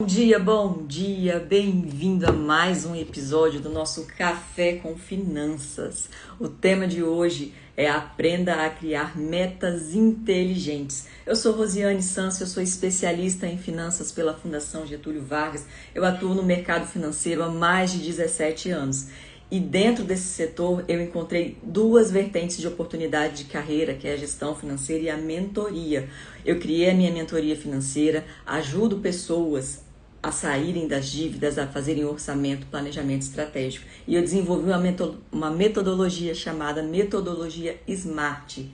Bom dia, bem-vindo a mais um episódio do nosso Café com Finanças. O tema de hoje é Aprenda a Criar Metas Inteligentes. Eu sou Rosiane Santos, eu sou especialista em finanças pela Fundação Getúlio Vargas. Eu atuo no mercado financeiro há mais de 17 anos. E dentro desse setor eu encontrei duas vertentes de oportunidade de carreira, que é a gestão financeira e a mentoria. Eu criei a minha mentoria financeira, ajudo pessoas a saírem das dívidas, a fazerem orçamento, planejamento estratégico. E eu desenvolvi uma metodologia chamada Metodologia SMART.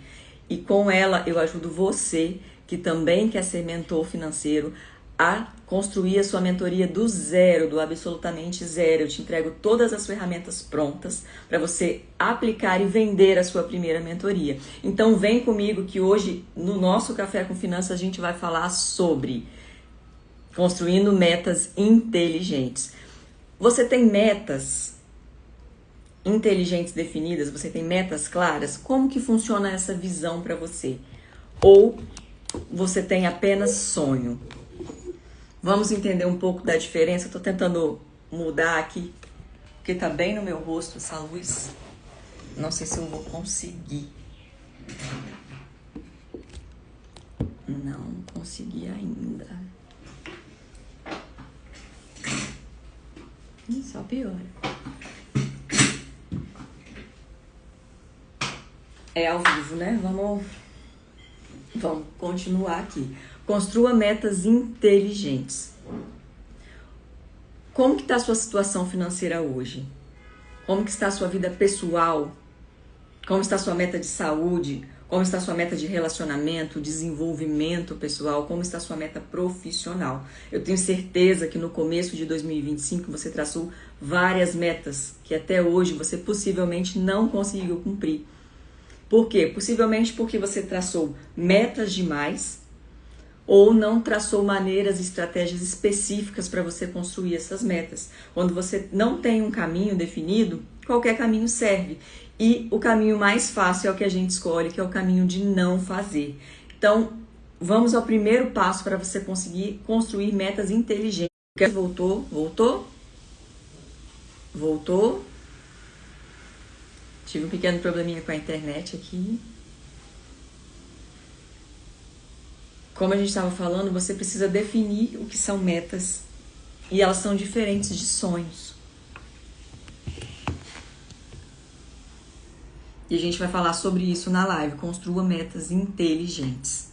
E com ela eu ajudo você, que também quer ser mentor financeiro, a construir a sua mentoria do zero, do absolutamente zero. Eu te entrego todas as ferramentas prontas para você aplicar e vender a sua primeira mentoria. Então vem comigo que hoje no nosso Café com Finanças a gente vai falar sobre construindo metas inteligentes. Você tem metas inteligentes definidas? Você tem metas claras? Como que funciona essa visão para você? Ou você tem apenas sonho? Vamos entender um pouco da diferença. Estou tentando mudar aqui, porque está bem no meu rosto essa luz. Não sei se eu vou conseguir. Não consegui ainda. Só piora. É ao vivo, né? Vamos continuar aqui. Construa metas inteligentes. Como que está a sua situação financeira hoje? Como que está a sua vida pessoal? Como está a sua meta de saúde? Como está a sua meta de relacionamento, desenvolvimento pessoal? Como está a sua meta profissional? Eu tenho certeza que no começo de 2025 você traçou várias metas que até hoje você possivelmente não conseguiu cumprir. Por quê? Possivelmente porque você traçou metas demais ou não traçou maneiras e estratégias específicas para você construir essas metas. Quando você não tem um caminho definido, qualquer caminho serve. E o caminho mais fácil é o que a gente escolhe, que é o caminho de não fazer. Então, vamos ao primeiro passo para você conseguir construir metas inteligentes. Voltou? Tive um pequeno probleminha com a internet aqui. Como a gente estava falando, você precisa definir o que são metas e elas são diferentes de sonhos. E a gente vai falar sobre isso na live. Construa metas inteligentes.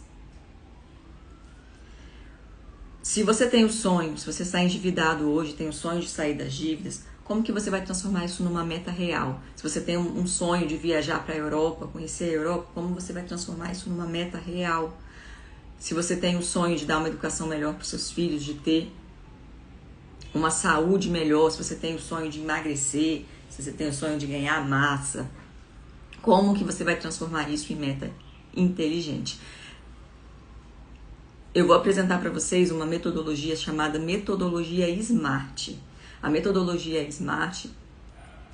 Se você tem o sonho, se você está endividado hoje, tem o sonho de sair das dívidas, como que você vai transformar isso numa meta real? Se você tem um sonho de viajar para a Europa, conhecer a Europa, como você vai transformar isso numa meta real? Se você tem o sonho de dar uma educação melhor para os seus filhos, de ter uma saúde melhor, se você tem o sonho de emagrecer, se você tem o sonho de ganhar massa, como que você vai transformar isso em meta inteligente? Eu vou apresentar para vocês uma metodologia chamada Metodologia SMART. A metodologia SMART,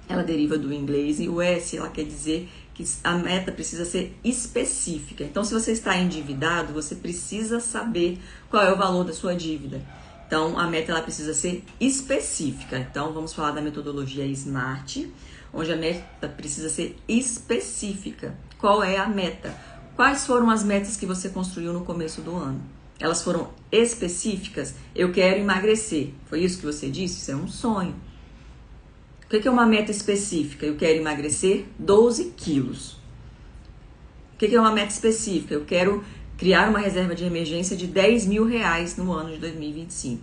ela deriva do inglês e o S, ela quer dizer que a meta precisa ser específica. Então, se você está endividado, você precisa saber qual é o valor da sua dívida. Então, a meta ela precisa ser específica. Então, vamos falar da metodologia SMART, onde a meta precisa ser específica. Qual é a meta? Quais foram as metas que você construiu no começo do ano? Elas foram específicas? Eu quero emagrecer. Foi isso que você disse? Isso é um sonho. O que é uma meta específica? Eu quero emagrecer 12 quilos. O que é uma meta específica? Eu quero criar uma reserva de emergência de R$10.000 no ano de 2025.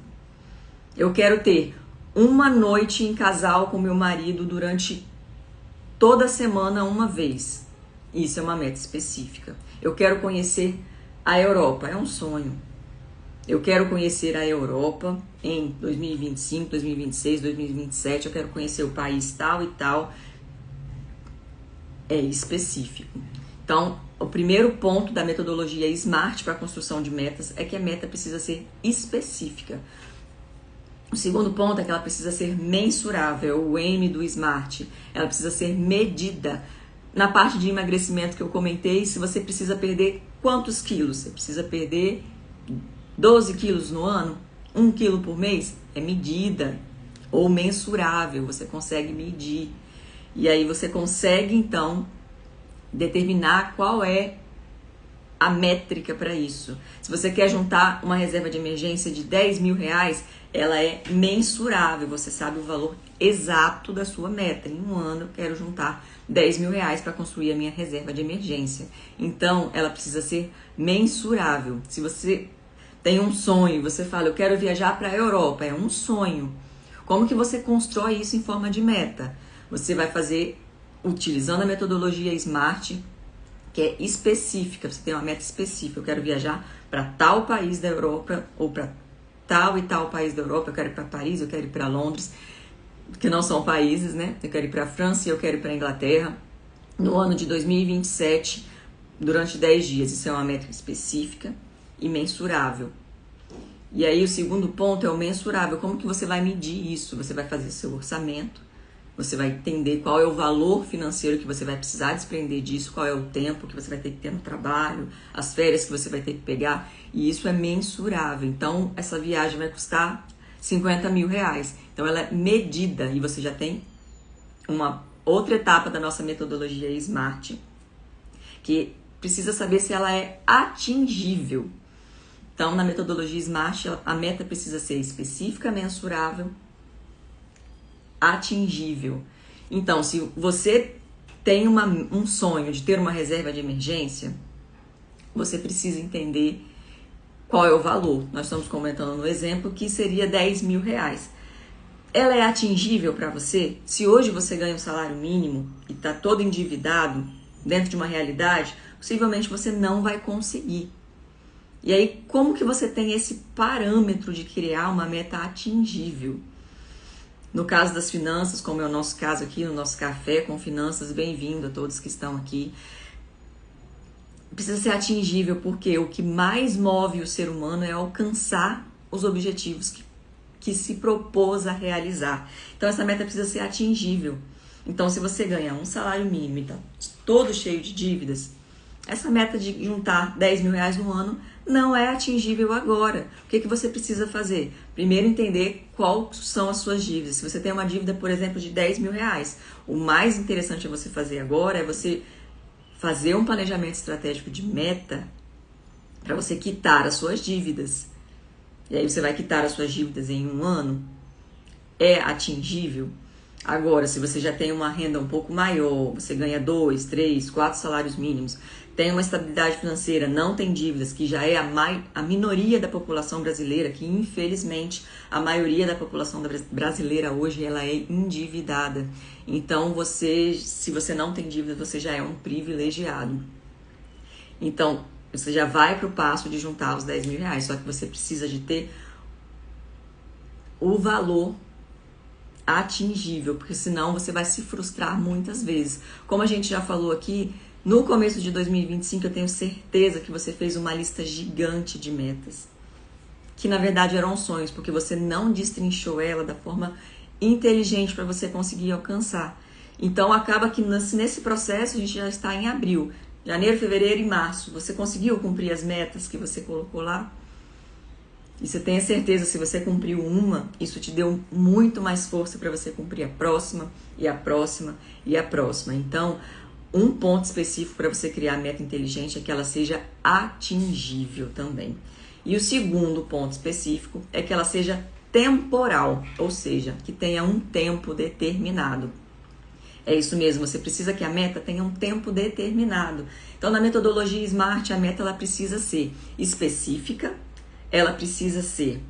Eu quero ter uma noite em casal com meu marido durante toda semana uma vez. Isso é uma meta específica. Eu quero conhecer a Europa. É um sonho. Eu quero conhecer a Europa em 2025, 2026, 2027. Eu quero conhecer o país tal e tal. É específico. Então, o primeiro ponto da metodologia SMART para a construção de metas é que a meta precisa ser específica. O segundo ponto é que ela precisa ser mensurável, o M do SMART. Ela precisa ser medida. Na parte de emagrecimento que eu comentei, se você precisa perder quantos quilos? Você precisa perder 12 quilos no ano? 1 quilo por mês? É medida ou mensurável, você consegue medir. E aí você consegue, então, determinar qual é a métrica para isso. Se você quer juntar uma reserva de emergência de 10 mil reais, ela é mensurável, você sabe o valor exato da sua meta. Em um ano eu quero juntar 10 mil reais para construir a minha reserva de emergência. Então, ela precisa ser mensurável. Se você tem um sonho, você fala, eu quero viajar para a Europa, é um sonho. Como que você constrói isso em forma de meta? Você vai fazer utilizando a metodologia SMART, que é específica, você tem uma meta específica. Eu quero viajar para tal país da Europa, ou para tal e tal país da Europa. Eu quero ir para Paris, eu quero ir para Londres, que não são países, né? Eu quero ir para a França e eu quero ir para a Inglaterra no ano de 2027, durante 10 dias. Isso é uma meta específica e mensurável. E aí o segundo ponto é o mensurável. Como que você vai medir isso? Você vai fazer seu orçamento, você vai entender qual é o valor financeiro que você vai precisar desprender disso, qual é o tempo que você vai ter que ter no trabalho, as férias que você vai ter que pegar, e isso é mensurável. Então, essa viagem vai custar 50 mil reais. Então, ela é medida, e você já tem uma outra etapa da nossa metodologia SMART, que precisa saber se ela é atingível. Então, na metodologia SMART, a meta precisa ser específica, mensurável, atingível. Então, se você tem um sonho de ter uma reserva de emergência, você precisa entender qual é o valor. Nós estamos comentando no exemplo que seria 10 mil reais. Ela é atingível para você? Se hoje você ganha um salário mínimo e está todo endividado dentro de uma realidade, possivelmente você não vai conseguir. E aí, como que você tem esse parâmetro de criar uma meta atingível? No caso das finanças, como é o nosso caso aqui, no nosso café com finanças, bem-vindo a todos que estão aqui. Precisa ser atingível, porque o que mais move o ser humano é alcançar os objetivos que se propôs a realizar. Então, essa meta precisa ser atingível. Então, se você ganha um salário mínimo e está todo cheio de dívidas, essa meta de juntar 10 mil reais no ano não é atingível agora. O que você precisa fazer? Primeiro, entender quais são as suas dívidas. Se você tem uma dívida, por exemplo, de 10 mil reais, o mais interessante a você fazer agora é você fazer um planejamento estratégico de meta para você quitar as suas dívidas. E aí você vai quitar as suas dívidas em um ano. É atingível? Agora, se você já tem uma renda um pouco maior, você ganha 2, 3, 4 salários mínimos, tem uma estabilidade financeira, não tem dívidas, que já é a minoria da população brasileira, que infelizmente a maioria da população brasileira hoje ela é endividada. Então, se você não tem dívida, você já é um privilegiado. Então, você já vai para o passo de juntar os 10 mil reais, só que você precisa de ter o valor atingível, porque senão você vai se frustrar muitas vezes. Como a gente já falou aqui, no começo de 2025 eu tenho certeza que você fez uma lista gigante de metas, que na verdade eram sonhos, porque você não destrinchou ela da forma inteligente para você conseguir alcançar. Então acaba que nesse processo a gente já está em abril, janeiro, fevereiro e março. Você conseguiu cumprir as metas que você colocou lá? E você tenha certeza, se você cumpriu uma, isso te deu muito mais força para você cumprir a próxima, e a próxima, e a próxima. Então, um ponto específico para você criar a meta inteligente é que ela seja atingível também. E o segundo ponto específico é que ela seja temporal, ou seja, que tenha um tempo determinado. É isso mesmo, você precisa que a meta tenha um tempo determinado. Então, na metodologia SMART, a meta ela precisa ser específica, ela precisa ser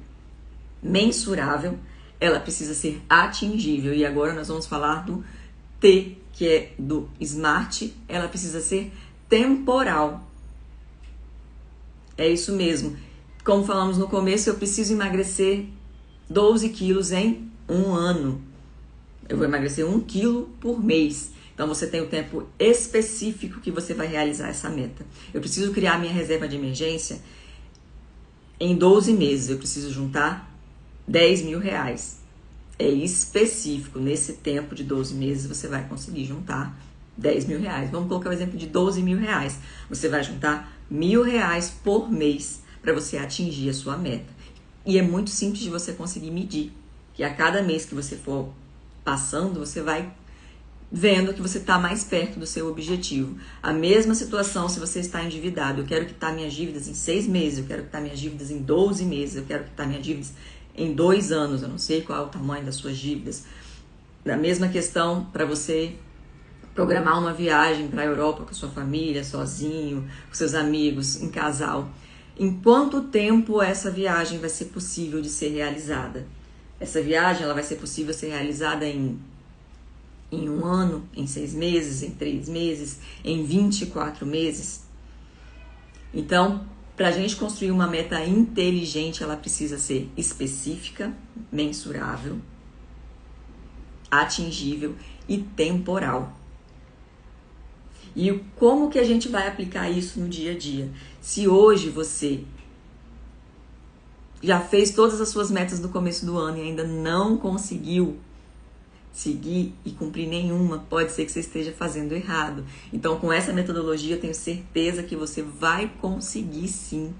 mensurável, ela precisa ser atingível. E agora nós vamos falar do T, que é do SMART, ela precisa ser temporal. É isso mesmo. Como falamos no começo, eu preciso emagrecer 12 quilos em um ano. Eu vou emagrecer 1 quilo por mês. Então, você tem o tempo específico que você vai realizar essa meta. Eu preciso criar minha reserva de emergência em 12 meses. Eu preciso juntar 10 mil reais. É específico. Nesse tempo de 12 meses, você vai conseguir juntar 10 mil reais. Vamos colocar o exemplo de 12 mil reais. Você vai juntar R$1.000 por mês para você atingir a sua meta. E é muito simples de você conseguir medir. Que a cada mês que você for passando, você vai vendo que você está mais perto do seu objetivo. A mesma situação se você está endividado. Eu quero quitar minhas dívidas em 6 meses, eu quero quitar minhas dívidas em 12 meses, eu quero quitar minhas dívidas em 2 anos. Eu não sei qual é o tamanho das suas dívidas. A mesma questão para você programar uma viagem para a Europa com a sua família, sozinho, com seus amigos, em casal. Em quanto tempo essa viagem vai ser possível de ser realizada? Essa viagem ela vai ser possível ser realizada em 1 ano, em 6 meses, em 3 meses, em 24 meses? Então, para a gente construir uma meta inteligente, ela precisa ser específica, mensurável, atingível e temporal. E como que a gente vai aplicar isso no dia a dia? Se hoje você já fez todas as suas metas do começo do ano e ainda não conseguiu seguir e cumprir nenhuma, pode ser que você esteja fazendo errado. Então, com essa metodologia, eu tenho certeza que você vai conseguir sim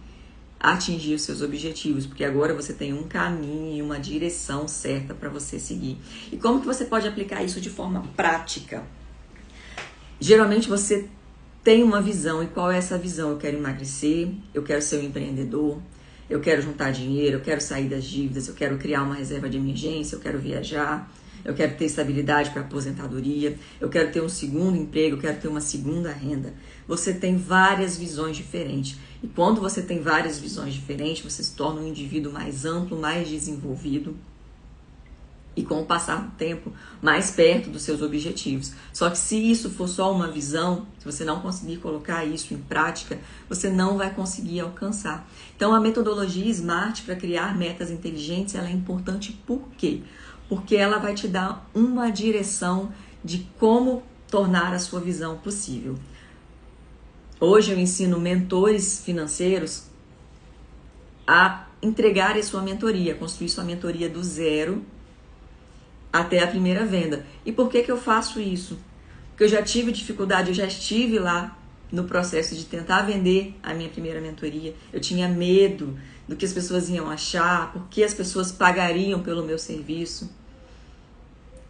atingir os seus objetivos, porque agora você tem um caminho e uma direção certa para você seguir. E como que você pode aplicar isso de forma prática? Geralmente você tem uma visão, e qual é essa visão? Eu quero emagrecer, eu quero ser um empreendedor, eu quero juntar dinheiro, eu quero sair das dívidas, eu quero criar uma reserva de emergência, eu quero viajar, eu quero ter estabilidade para aposentadoria, eu quero ter um segundo emprego, eu quero ter uma segunda renda. Você tem várias visões diferentes. E quando você tem várias visões diferentes, você se torna um indivíduo mais amplo, mais desenvolvido e com o passar do tempo, mais perto dos seus objetivos. Só que se isso for só uma visão, se você não conseguir colocar isso em prática, você não vai conseguir alcançar. Então a metodologia SMART para criar metas inteligentes, ela é importante por quê? Porque ela vai te dar uma direção de como tornar a sua visão possível. Hoje eu ensino mentores financeiros a entregarem a sua mentoria, a construir sua mentoria do zero até a primeira venda. E por que eu faço isso? Porque eu já tive dificuldade, eu já estive lá no processo de tentar vender a minha primeira mentoria. Eu tinha medo do que as pessoas iam achar, porque as pessoas pagariam pelo meu serviço.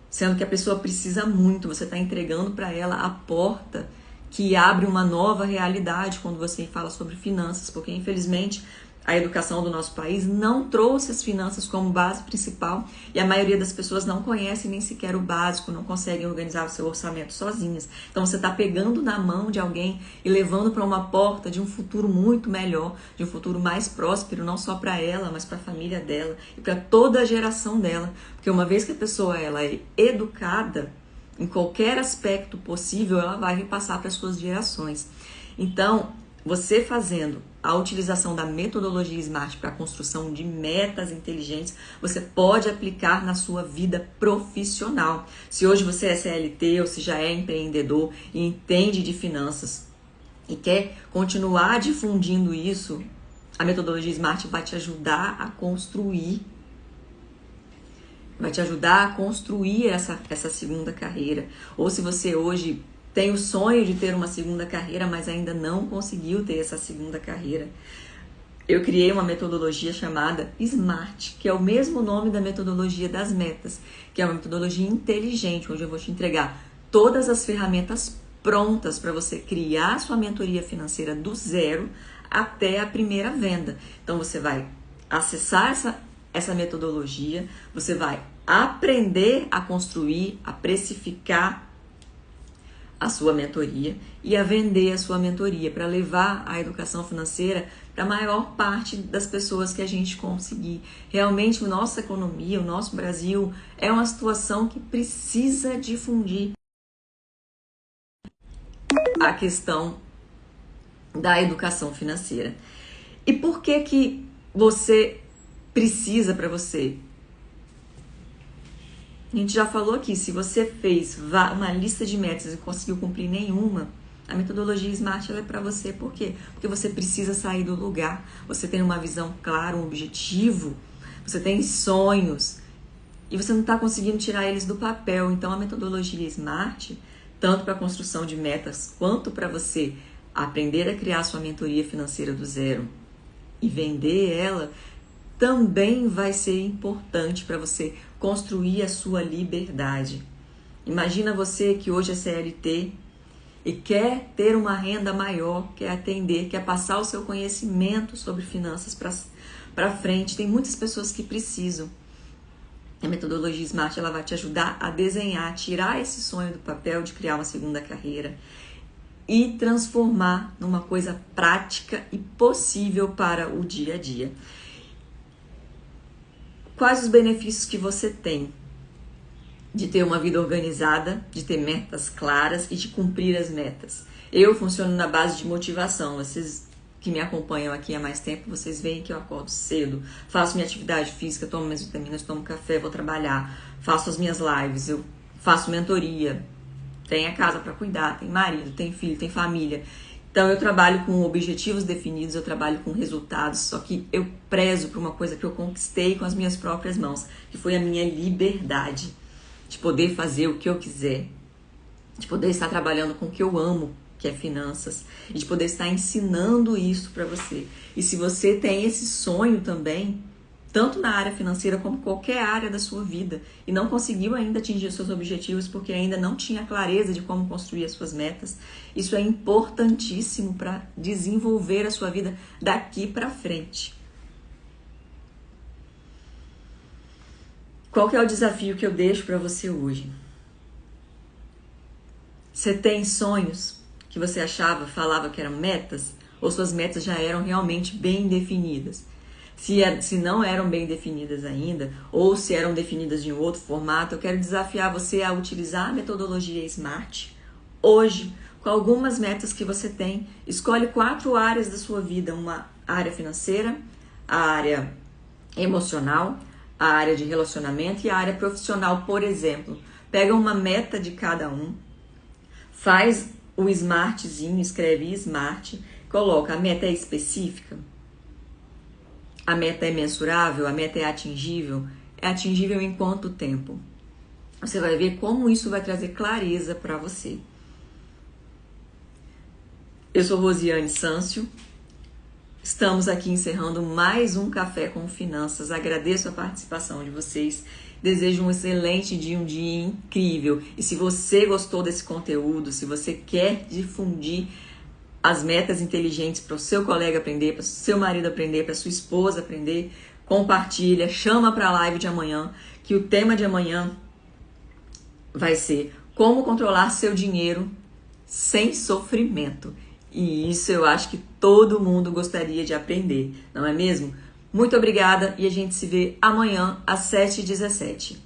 Sendo que a pessoa precisa muito, você está entregando para ela a porta que abre uma nova realidade quando você fala sobre finanças, porque infelizmente a educação do nosso país não trouxe as finanças como base principal e a maioria das pessoas não conhece nem sequer o básico, não conseguem organizar o seu orçamento sozinhas. Então você está pegando na mão de alguém e levando para uma porta de um futuro muito melhor, de um futuro mais próspero, não só para ela, mas para a família dela e para toda a geração dela. Porque uma vez que a pessoa ela é educada em qualquer aspecto possível, ela vai repassar para as suas gerações. Então, você fazendo a utilização da metodologia SMART para a construção de metas inteligentes, você pode aplicar na sua vida profissional. Se hoje você é CLT ou se já é empreendedor e entende de finanças e quer continuar difundindo isso, a metodologia SMART vai te ajudar a construir. Vai te ajudar a construir essa segunda carreira. Ou se você hoje tem o sonho de ter uma segunda carreira, mas ainda não conseguiu ter essa segunda carreira, eu criei uma metodologia chamada SMART, que é o mesmo nome da metodologia das metas, que é uma metodologia inteligente, onde eu vou te entregar todas as ferramentas prontas para você criar sua mentoria financeira do zero até a primeira venda. Então você vai acessar essa metodologia, você vai aprender a construir, a precificar a sua mentoria e a vender a sua mentoria para levar a educação financeira para a maior parte das pessoas que a gente conseguir. Realmente, a nossa economia, o nosso Brasil é uma situação que precisa difundir a questão da educação financeira. E por que você precisa para você? A gente já falou aqui, se você fez uma lista de metas e conseguiu cumprir nenhuma, a metodologia SMART ela é para você. Por quê? Porque você precisa sair do lugar, você tem uma visão clara, um objetivo, você tem sonhos e você não está conseguindo tirar eles do papel. Então a metodologia SMART, tanto para a construção de metas, quanto para você aprender a criar sua mentoria financeira do zero e vender ela, também vai ser importante para você construir a sua liberdade. Imagina você que hoje é CLT e quer ter uma renda maior, quer atender, quer passar o seu conhecimento sobre finanças para frente. Tem muitas pessoas que precisam. A metodologia Smart ela vai te ajudar a desenhar, tirar esse sonho do papel de criar uma segunda carreira e transformar numa coisa prática e possível para o dia a dia. Quais os benefícios que você tem de ter uma vida organizada, de ter metas claras e de cumprir as metas? Eu funciono na base de motivação. Vocês que me acompanham aqui há mais tempo, vocês veem que eu acordo cedo, faço minha atividade física, tomo minhas vitaminas, tomo café, vou trabalhar, faço as minhas lives, eu faço mentoria, tenho a casa para cuidar, tem marido, tem filho, tem família. Então eu trabalho com objetivos definidos, eu trabalho com resultados, só que eu prezo por uma coisa que eu conquistei com as minhas próprias mãos, que foi a minha liberdade de poder fazer o que eu quiser, de poder estar trabalhando com o que eu amo, que é finanças, e de poder estar ensinando isso para você. E se você tem esse sonho também, tanto na área financeira como qualquer área da sua vida, e não conseguiu ainda atingir os seus objetivos porque ainda não tinha clareza de como construir as suas metas, isso é importantíssimo para desenvolver a sua vida daqui para frente. Qual que é o desafio que eu deixo para você hoje? Você tem sonhos que você falava que eram metas, ou suas metas já eram realmente bem definidas? Se não eram bem definidas ainda, ou se eram definidas de um outro formato, eu quero desafiar você a utilizar a metodologia Smart hoje, com algumas metas que você tem. Escolhe 4 áreas da sua vida: uma área financeira, a área emocional, a área de relacionamento e a área profissional, por exemplo. Pega uma meta de cada um, faz o Smartzinho, escreve Smart, coloca: a meta é específica, a meta é mensurável, a meta é atingível em quanto tempo? Você vai ver como isso vai trazer clareza para você. Eu sou Rosiane Sâncio, estamos aqui encerrando mais um Café com Finanças. Agradeço a participação de vocês. Desejo um excelente dia, um dia incrível. E se você gostou desse conteúdo, se você quer difundir as metas inteligentes para o seu colega aprender, para o seu marido aprender, para a sua esposa aprender, compartilha, chama para a live de amanhã, que o tema de amanhã vai ser como controlar seu dinheiro sem sofrimento. E isso eu acho que todo mundo gostaria de aprender, não é mesmo? Muito obrigada e a gente se vê amanhã às 7h17.